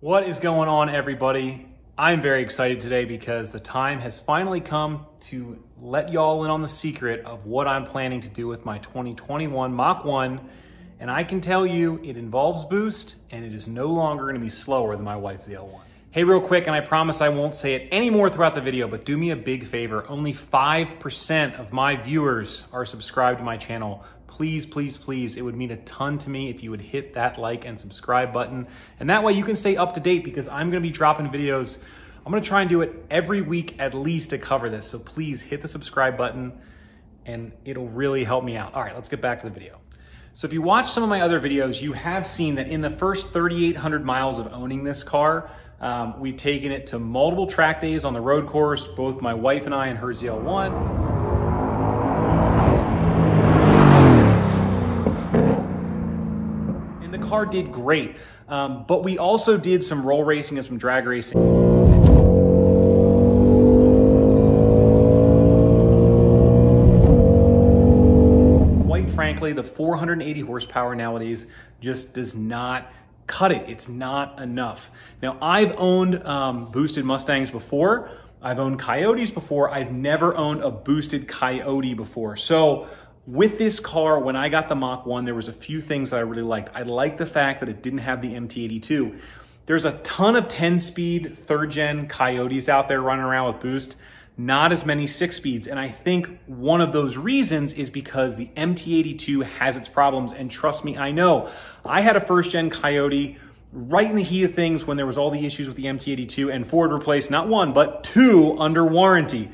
What is going on, everybody? I'm very excited today because the time has finally come to let y'all in on the secret of what I'm planning to do with my 2021 Mach 1. And I can tell you it involves boost and it is no longer going to be slower than my wife's ZL1. Hey, real quick, and I promise I won't say it anymore throughout the video, but do me a big favor. Only 5% of my viewers are subscribed to my channel. Please, please, please, it would mean a ton to me if you would hit that like and subscribe button. And that way you can stay up to date because I'm gonna be dropping videos. I'm gonna try and do it every week at least to cover this. So please hit the subscribe button and it'll really help me out. All right, let's get back to the video. So if you watch some of my other videos, you have seen that in the first 3,800 miles of owning this car, we've taken it to multiple track days on the road course, both my wife and I in her ZL1. And the car did great, but we also did some roll racing and some drag racing. Quite frankly, the 480 horsepower nowadays just does not cut it. It's not enough. Now, I've owned boosted Mustangs before. I've owned Coyotes before. I've never owned a boosted Coyote before. So with this car, when I got the Mach 1, there was a few things that I really liked. I liked the fact that it didn't have the MT82. There's a ton of 10-speed third-gen Coyotes out there running around with boost, not as many 6-speeds. And I think one of those reasons is because the MT82 has its problems. And trust me, I know. I had a first-gen Coyote right in the heat of things when there was all the issues with the MT82, and Ford replaced not one, but two under warranty,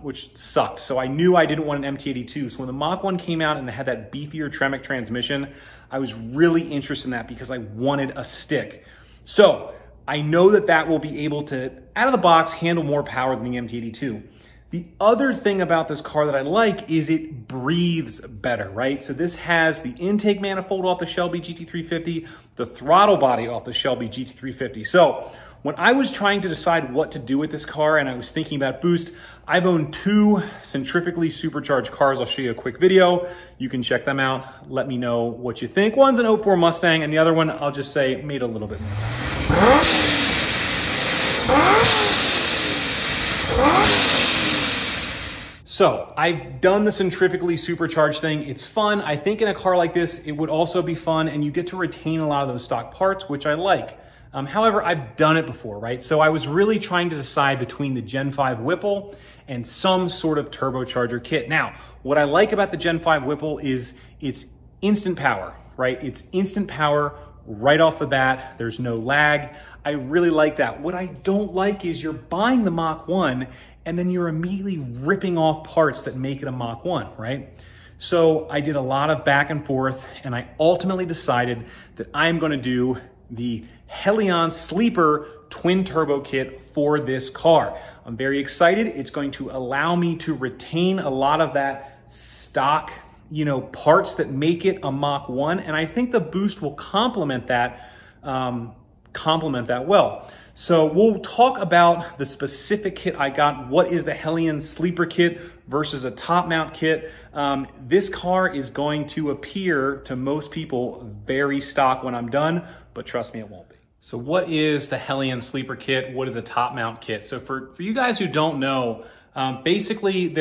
which sucked. So I knew I didn't want an MT82. So when the Mach 1 came out and it had that beefier Tremec transmission, I was really interested in that because I wanted a stick. So I know that that will be able to, out of the box, handle more power than the MT82. The other thing about this car that I like is it breathes better, right? So this has the intake manifold off the Shelby GT350, the throttle body off the Shelby GT350. So when I was trying to decide what to do with this car and I was thinking about boost, I've owned two centrifugally supercharged cars. I'll show you a quick video. You can check them out. Let me know what you think. One's an 04 Mustang and the other one, I'll just say, made a little bit more. So I've done the centrifugally supercharged thing. It's fun. I think in a car like this, it would also be fun and you get to retain a lot of those stock parts, which I like. However, I've done it before, right? So I was really trying to decide between the Gen 5 Whipple and some sort of turbocharger kit. Now, what I like about the Gen 5 Whipple is it's instant power, right? It's instant power right off the bat. There's no lag. I really like that. What I don't like is you're buying the Mach 1 and then you're immediately ripping off parts that make it a Mach 1, right? So I did a lot of back and forth and I ultimately decided that I'm gonna do the Helion Sleeper twin turbo kit for this car. I'm very excited. It's going to allow me to retain a lot of that stock, parts that make it a Mach 1. And I think the boost will complement that well. So we'll talk about the specific kit I got. What is the Helion Sleeper kit versus a top mount kit? This car is going to appear to most people very stock when I'm done, but trust me, it won't be. So what is the Helion Sleeper kit? What is a top mount kit? So for you guys who don't know, basically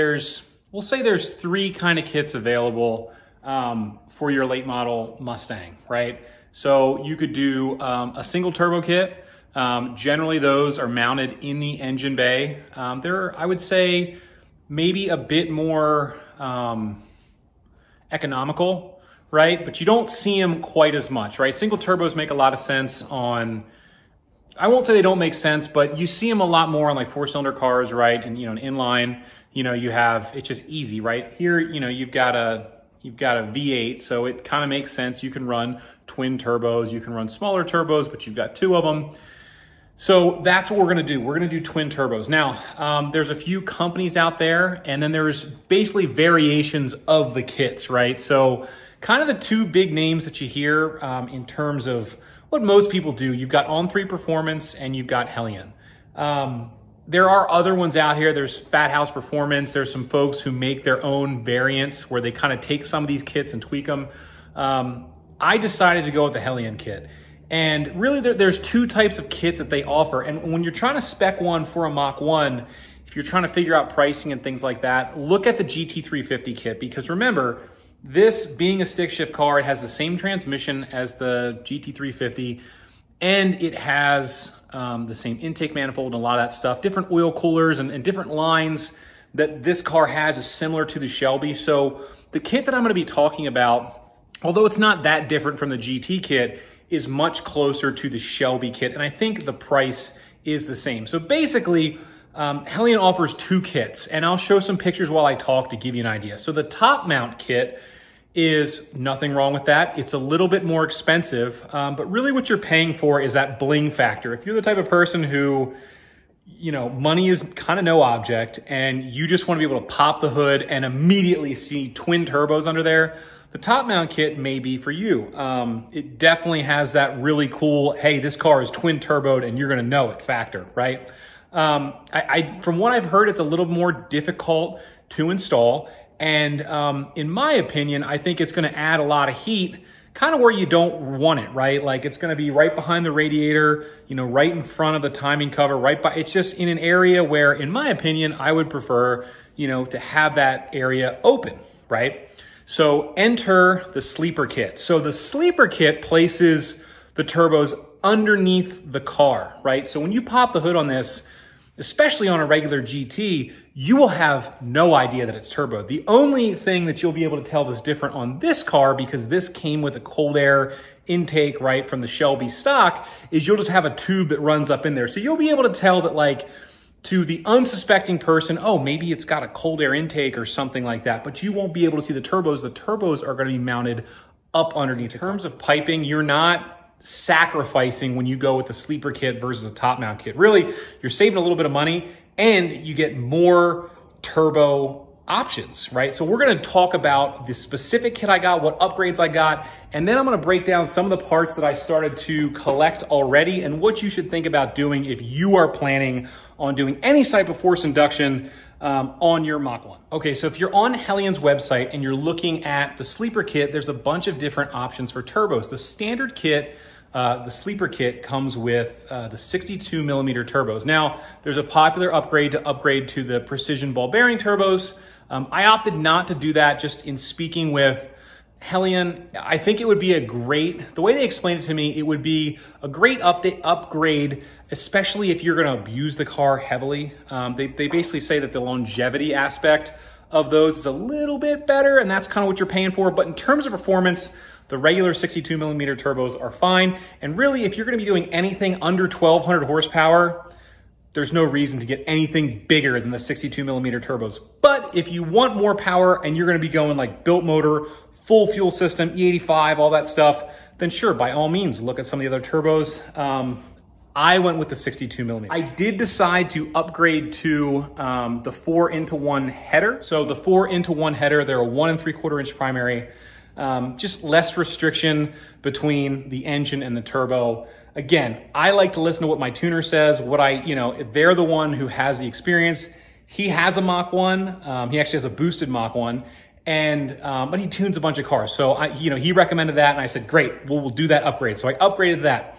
we'll say there's three kind of kits available for your late model Mustang, right? So you could do a single turbo kit. Generally those are mounted in the engine bay. They're, I would say, maybe a bit more economical, right? But you don't see them quite as much, right? Single turbos make a lot of sense on, I won't say they don't make sense, but you see them a lot more on like 4-cylinder cars, right? And an inline, you have, it's just easy, right? Here, you've got a V8, so it kind of makes sense. You can run twin turbos, you can run smaller turbos, but you've got two of them. So that's what we're gonna do. We're gonna do twin turbos. Now, there's a few companies out there, and then there's basically variations of the kits, right? So kind of the two big names that you hear in terms of what most people do. You've got On3 Performance and you've got Helion. There are other ones out here. There's Fat House Performance. There's some folks who make their own variants where they kind of take some of these kits and tweak them. I decided to go with the Helion kit. And really there's two types of kits that they offer. And when you're trying to spec one for a Mach 1, if you're trying to figure out pricing and things like that, look at the GT350 kit, because remember, this being a stick shift car, it has the same transmission as the GT350, and it has the same intake manifold and a lot of that stuff, different oil coolers and different lines that this car has is similar to the Shelby. So the kit that I'm gonna be talking about, although it's not that different from the GT kit, is much closer to the Shelby kit, and I think the price is the same. So basically, Helion offers two kits, and I'll show some pictures while I talk to give you an idea. So the top mount kit is nothing wrong with that. It's a little bit more expensive, but really what you're paying for is that bling factor. If you're the type of person who, you know, money is kind of no object and you just want to be able to pop the hood and immediately see twin turbos under there, the top mount kit may be for you. It definitely has that really cool, hey, this car is twin turboed and you're gonna know it factor, right? From what I've heard, it's a little more difficult to install. And in my opinion, I think it's gonna add a lot of heat, kind of where you don't want it, right? Like it's gonna be right behind the radiator, you know, right in front of the timing cover, right by, it's just in an area where, in my opinion, I would prefer, you know, to have that area open, right? So enter the sleeper kit. So the sleeper kit places the turbos underneath the car, right? So when you pop the hood on this, especially on a regular GT, you will have no idea that it's turbo. The only thing that you'll be able to tell that's different on this car, because this came with a cold air intake, right, from the Shelby stock, is you'll just have a tube that runs up in there. So you'll be able to tell that, like, to the unsuspecting person, oh, maybe it's got a cold air intake or something like that, but you won't be able to see the turbos. The turbos are gonna be mounted up underneath. In terms of piping, you're not sacrificing when you go with the sleeper kit versus a top mount kit. Really, you're saving a little bit of money and you get more turbo options, right? So we're gonna talk about the specific kit I got, what upgrades I got, and then I'm gonna break down some of the parts that I started to collect already and what you should think about doing if you are planning on doing any type of force induction on your Mach 1. Okay, so if you're on Helion's website and you're looking at the sleeper kit, there's a bunch of different options for turbos. The standard kit, the sleeper kit, comes with the 62 millimeter turbos. Now, there's a popular upgrade to the precision ball bearing turbos. I opted not to do that. Just in speaking with Helion, I think it would be a great, the way they explained it to me, it would be a great upgrade, especially if you're going to abuse the car heavily. They basically say that the longevity aspect of those is a little bit better, and that's kind of what you're paying for. But in terms of performance, the regular 62 millimeter turbos are fine. And really, if you're going to be doing anything under 1200 horsepower, there's no reason to get anything bigger than the 62 millimeter turbos. But if you want more power and you're going to be going like built motor, full fuel system, E85, all that stuff, then sure, by all means, look at some of the other turbos. I went with the 62 millimeter. I did decide to upgrade to the 4-into-1 header. So the 4-into-1 header, they're a 1 3/4 inch primary, just less restriction between the engine and the turbo. Again, I like to listen to what my tuner says, they're the one who has the experience. He has a Mach 1. He actually has a boosted Mach 1. And, but he tunes a bunch of cars. So he recommended that and I said, great, we'll do that upgrade. So I upgraded that.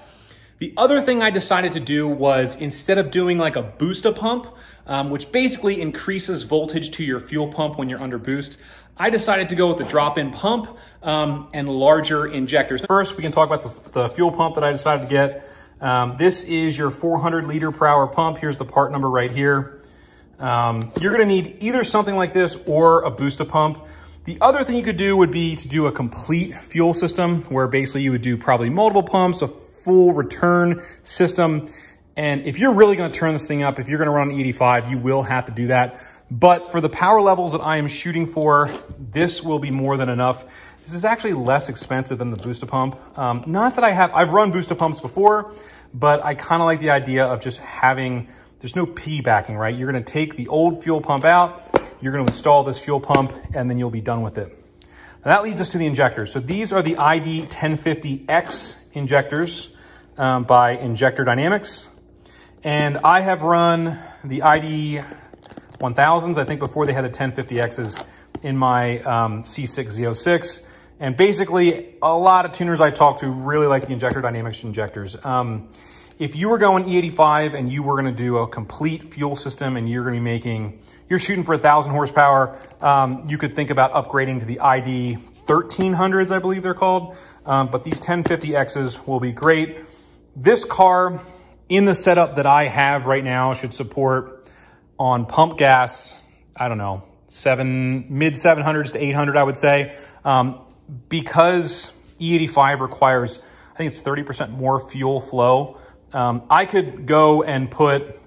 The other thing I decided to do was, instead of doing like a booster pump, which basically increases voltage to your fuel pump when you're under boost, I decided to go with the drop-in pump and larger injectors. First, we can talk about the fuel pump that I decided to get. This is your 400 liter per hour pump. Here's the part number right here. You're gonna need either something like this or a booster pump. The other thing you could do would be to do a complete fuel system, where basically you would do probably multiple pumps, a full return system. And if you're really gonna turn this thing up, if you're gonna run an 85, you will have to do that. But for the power levels that I am shooting for, this will be more than enough. This is actually less expensive than the booster pump. Not that I've run booster pumps before, but I kind of like the idea of just having, there's no P backing, right? You're gonna take the old fuel pump out, you're gonna install this fuel pump, and then you'll be done with it. Now that leads us to the injectors. So these are the ID 1050X injectors by Injector Dynamics. And I have run the ID 1000s, I think before they had the 1050Xs, in my C6 Z06. And basically, a lot of tuners I talk to really like the Injector Dynamics injectors. If you were going E85 and you were gonna do a complete fuel system and you're shooting for 1,000 horsepower, you could think about upgrading to the ID 1300s, I believe they're called. But these 1050Xs will be great. This car, in the setup that I have right now, should support on pump gas, I don't know, mid 700s to 800, I would say. Because E85 requires, I think it's 30% more fuel flow, I could go and put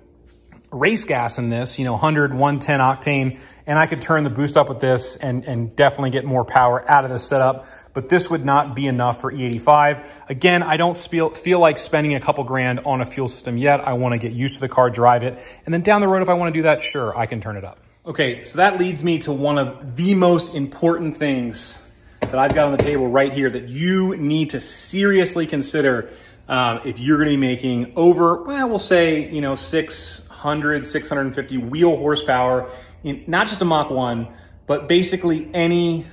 race gas in this, 100, 110 octane, and I could turn the boost up with this and definitely get more power out of this setup. But this would not be enough for E85. Again, I don't feel like spending a couple grand on a fuel system yet. I want to get used to the car, drive it, and then down the road, if I want to do that, sure, I can turn it up. Okay, so that leads me to one of the most important things that I've got on the table right here that you need to seriously consider if you're going to be making over, well, we'll say, 600, 650 wheel horsepower in not just a Mach 1, but basically any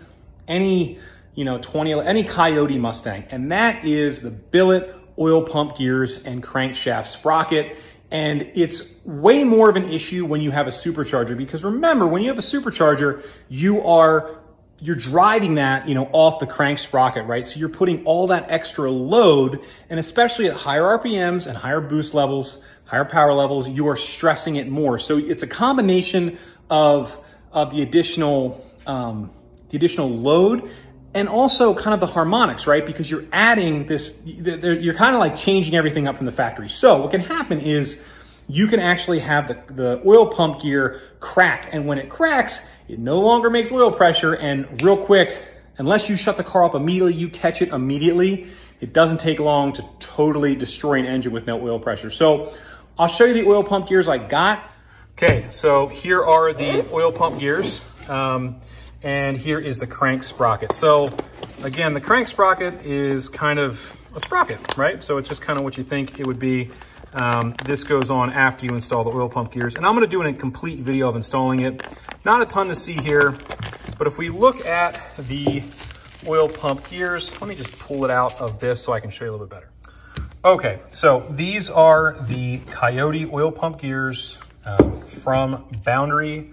Coyote Mustang. And that is the billet oil pump gears and crankshaft sprocket. And it's way more of an issue when you have a supercharger, because remember, when you have a supercharger, you're driving that, off the crank sprocket, right? So you're putting all that extra load, and especially at higher RPMs and higher boost levels, higher power levels, you are stressing it more. So it's a combination of the additional load and also kind of the harmonics, right? Because you're adding this, you're kind of like changing everything up from the factory. So what can happen is you can actually have the oil pump gear crack, and when it cracks, it no longer makes oil pressure, and real quick, unless you shut the car off immediately, you catch it immediately, it doesn't take long to totally destroy an engine with no oil pressure. So I'll show you the oil pump gears I got. Okay, so here are the oil pump gears, and here is the crank sprocket. So again, the crank sprocket is kind of a sprocket, right? So it's just kind of what you think it would be. This goes on after you install the oil pump gears, and I'm going to do a complete video of installing it. Not a ton to see here, but if we look at the oil pump gears, let me just pull it out of this so I can show you a little bit better. Okay, so these are the Coyote oil pump gears from Boundary,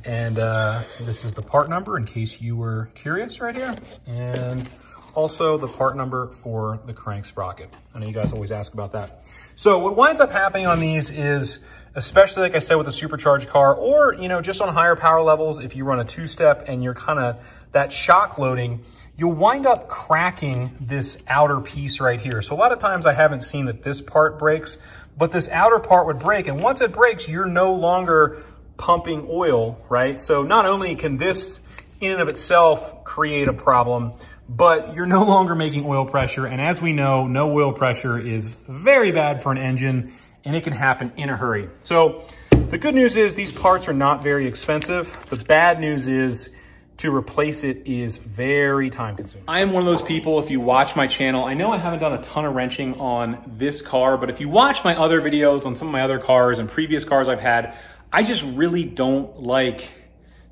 and this is the part number in case you were curious right here, and also the part number for the crank sprocket. I know you guys always ask about that. So what winds up happening on these is, especially like I said with a supercharged car, or just on higher power levels, if you run a two-step and you're kind of that shock loading, you'll wind up cracking this outer piece right here. So a lot of times I haven't seen that this part breaks, but this outer part would break, and once it breaks, you're no longer pumping oil, right? So not only can this in and of itself create a problem, but you're no longer making oil pressure. And as we know, no oil pressure is very bad for an engine, and it can happen in a hurry. So the good news is these parts are not very expensive. The bad news is to replace it is very time consuming. I am one of those people, if you watch my channel, I know I haven't done a ton of wrenching on this car, but if you watch my other videos on some of my other cars and previous cars I've had, I just really don't like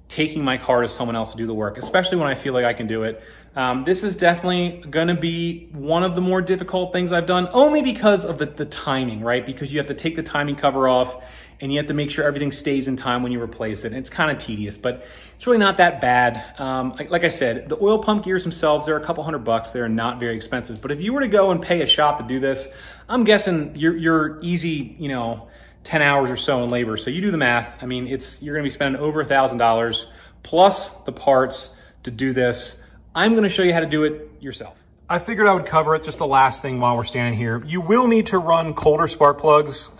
taking my car to someone else to do the work, especially when I feel like I can do it. This is definitely gonna be one of the more difficult things I've done, only because of the timing, right? Because you have to take the timing cover off, and you have to make sure everything stays in time when you replace it. And it's kind of tedious, but it's really not that bad. Like I said, the oil pump gears themselves, they're a couple $100. They're not very expensive. But if you were to go and pay a shop to do this, I'm guessing you're easy, 10 hours or so in labor. So you do the math. I mean, you're gonna be spending over $1,000 plus the parts to do this. I'm gonna show you how to do it yourself. I figured I would cover it, just the last thing while we're standing here. You will need to run colder spark plugs.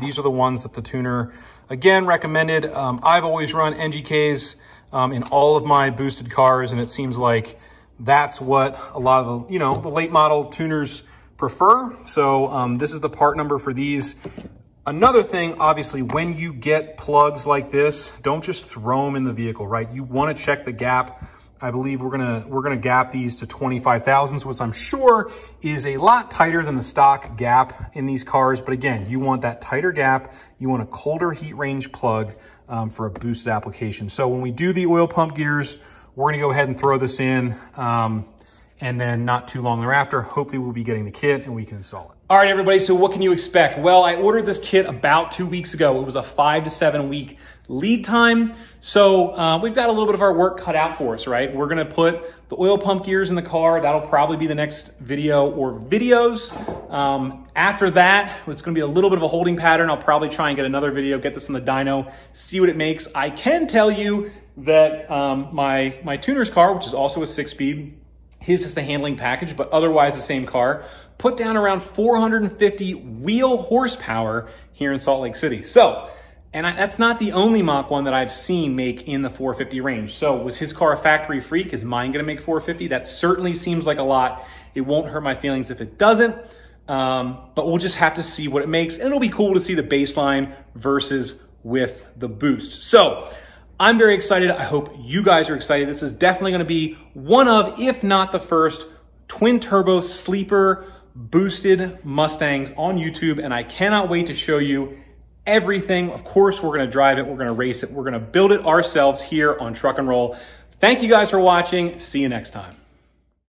These are the ones that the tuner, again, recommended. I've always run NGKs in all of my boosted cars, and it seems like that's what a lot of the, the late model tuners prefer. So this is the part number for these. Another thing, obviously, when you get plugs like this, don't just throw them in the vehicle, right? You want to check the gap. I believe we're gonna gap these to 25 thousandths, which I'm sure is a lot tighter than the stock gap in these cars. But again, you want that tighter gap. You want a colder heat range plug for a boosted application. So when we do the oil pump gears, we're gonna go ahead and throw this in. and then not too long thereafter, hopefully we'll be getting the kit and we can install it. All right, everybody, so what can you expect? Well, I ordered this kit about 2 weeks ago. It was a 5 to 7 week lead time. So we've got a little bit of our work cut out for us, right? We're gonna put the oil pump gears in the car. That'll probably be the next video or videos. After that, it's gonna be a little bit of a holding pattern. I'll probably try and get another video, get this on the dyno, see what it makes. I can tell you that my tuner's car, which is also a 6-speed, his is the handling package, but otherwise the same car, put down around 450 wheel horsepower here in Salt Lake City. So, and that's not the only Mach 1 that I've seen make in the 450 range. So was his car a factory freak? Is mine gonna make 450? That certainly seems like a lot. It won't hurt my feelings if it doesn't, but we'll just have to see what it makes. And it'll be cool to see the baseline versus with the boost. So I'm very excited. I hope you guys are excited. This is definitely gonna be one of, if not the first, twin turbo sleeper boosted Mustangs on YouTube. And I cannot wait to show you everything. Of course, we're gonna drive it, we're gonna race it, we're gonna build it ourselves here on Truck and Roll. Thank you guys for watching. See you next time.